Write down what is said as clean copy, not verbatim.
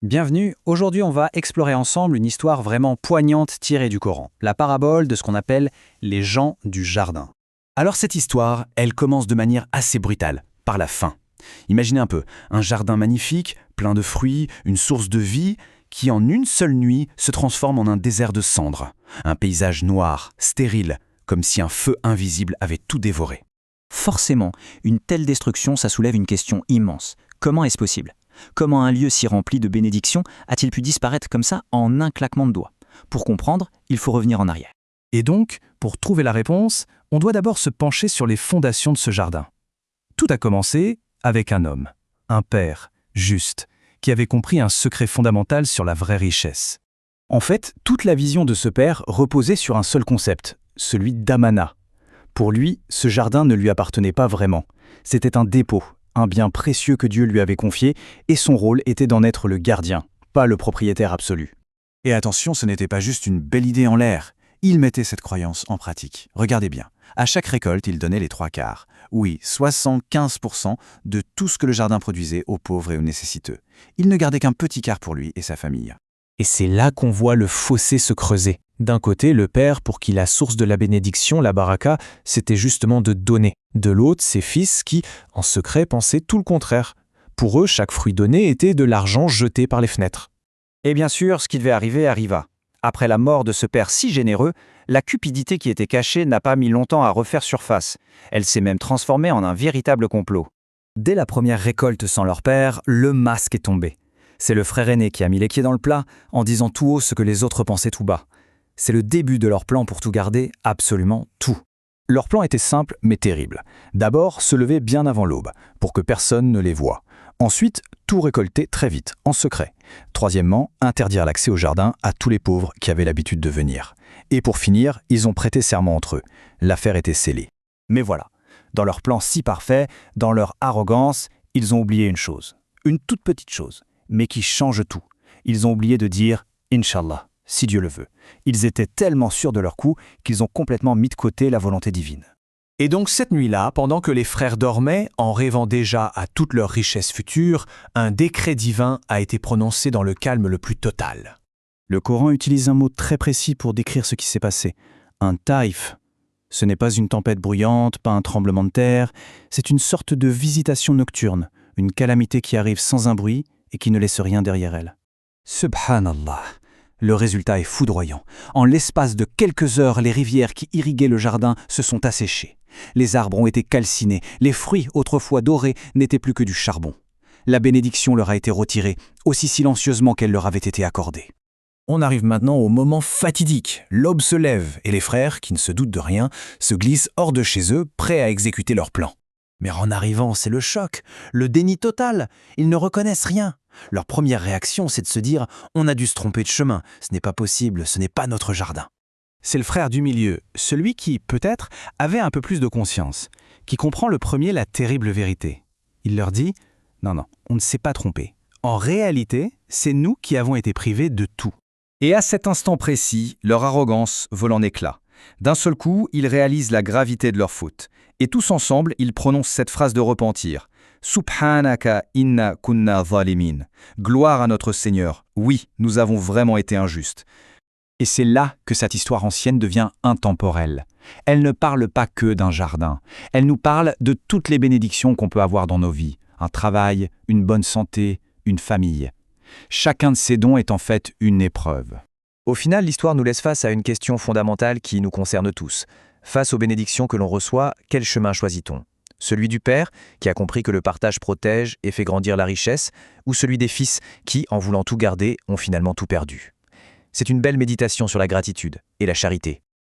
Bienvenue, aujourd'hui on va explorer ensemble une histoire vraiment poignante tirée du Coran, la parabole de ce qu'on appelle les gens du jardin. Alors cette histoire, elle commence de manière assez brutale, par la faim. Imaginez un peu, un jardin magnifique, plein de fruits, une source de vie, qui en une seule nuit se transforme en un désert de cendres. Un paysage noir, stérile, comme si un feu invisible avait tout dévoré. Forcément, une telle destruction, ça soulève une question immense. Comment est-ce possible ? Comment un lieu si rempli de bénédictions a-t-il pu disparaître comme ça en un claquement de doigts ? Pour comprendre, il faut revenir en arrière. Et donc, pour trouver la réponse, on doit d'abord se pencher sur les fondations de ce jardin. Tout a commencé avec un homme, un père, juste, qui avait compris un secret fondamental sur la vraie richesse. En fait, toute la vision de ce père reposait sur un seul concept, celui d'Amana. Pour lui, ce jardin ne lui appartenait pas vraiment. C'était un dépôt, un bien précieux que Dieu lui avait confié, et son rôle était d'en être le gardien, pas le propriétaire absolu. Et attention, ce n'était pas juste une belle idée en l'air. Il mettait cette croyance en pratique. Regardez bien, à chaque récolte, il donnait les 3/4. Oui, 75% de tout ce que le jardin produisait aux pauvres et aux nécessiteux. Il ne gardait qu'un petit quart pour lui et sa famille. Et c'est là qu'on voit le fossé se creuser. D'un côté, le père, pour qui la source de la bénédiction, la baraka, c'était justement de donner. De l'autre, ses fils qui, en secret, pensaient tout le contraire. Pour eux, chaque fruit donné était de l'argent jeté par les fenêtres. Et bien sûr, ce qui devait arriver arriva. Après la mort de ce père si généreux, la cupidité qui était cachée n'a pas mis longtemps à refaire surface. Elle s'est même transformée en un véritable complot. Dès la première récolte sans leur père, le masque est tombé. C'est le frère aîné qui a mis les pieds dans le plat en disant tout haut ce que les autres pensaient tout bas. C'est le début de leur plan pour tout garder, absolument tout. Leur plan était simple mais terrible. D'abord, se lever bien avant l'aube, pour que personne ne les voie. Ensuite, tout récolter très vite, en secret. Troisièmement, interdire l'accès au jardin à tous les pauvres qui avaient l'habitude de venir. Et pour finir, ils ont prêté serment entre eux. L'affaire était scellée. Mais voilà, dans leur plan si parfait, dans leur arrogance, ils ont oublié une chose. Une toute petite chose, mais qui change tout. Ils ont oublié de dire « Inch'Allah », si Dieu le veut. Ils étaient tellement sûrs de leur coup qu'ils ont complètement mis de côté la volonté divine. Et donc cette nuit-là, pendant que les frères dormaient, en rêvant déjà à toute leur richesse future, un décret divin a été prononcé dans le calme le plus total. Le Coran utilise un mot très précis pour décrire ce qui s'est passé. Un taïf. Ce n'est pas une tempête bruyante, pas un tremblement de terre, c'est une sorte de visitation nocturne, une calamité qui arrive sans un bruit et qui ne laisse rien derrière elle. Subhanallah. Le résultat est foudroyant. En l'espace de quelques heures, les rivières qui irriguaient le jardin se sont asséchées. Les arbres ont été calcinés, les fruits, autrefois dorés, n'étaient plus que du charbon. La bénédiction leur a été retirée, aussi silencieusement qu'elle leur avait été accordée. On arrive maintenant au moment fatidique. L'aube se lève et les frères, qui ne se doutent de rien, se glissent hors de chez eux, prêts à exécuter leur plan. Mais en arrivant, c'est le choc, le déni total. Ils ne reconnaissent rien. Leur première réaction, c'est de se dire « on a dû se tromper de chemin, ce n'est pas possible, ce n'est pas notre jardin ». C'est le frère du milieu, celui qui, peut-être, avait un peu plus de conscience, qui comprend le premier la terrible vérité. Il leur dit « Non, on ne s'est pas trompé. En réalité, c'est nous qui avons été privés de tout. » Et à cet instant précis, leur arrogance vole en éclats. D'un seul coup, ils réalisent la gravité de leur faute. Et tous ensemble, ils prononcent cette phrase de repentir. « Subhanaka inna kunna zalimin » Gloire à notre Seigneur. Oui, nous avons vraiment été injustes. Et c'est là que cette histoire ancienne devient intemporelle. Elle ne parle pas que d'un jardin. Elle nous parle de toutes les bénédictions qu'on peut avoir dans nos vies. Un travail, une bonne santé, une famille. Chacun de ces dons est en fait une épreuve. Au final, l'histoire nous laisse face à une question fondamentale qui nous concerne tous. Face aux bénédictions que l'on reçoit, quel chemin choisit-on ? Celui du père, qui a compris que le partage protège et fait grandir la richesse, ou celui des fils qui, en voulant tout garder, ont finalement tout perdu ? C'est une belle méditation sur la gratitude et la charité.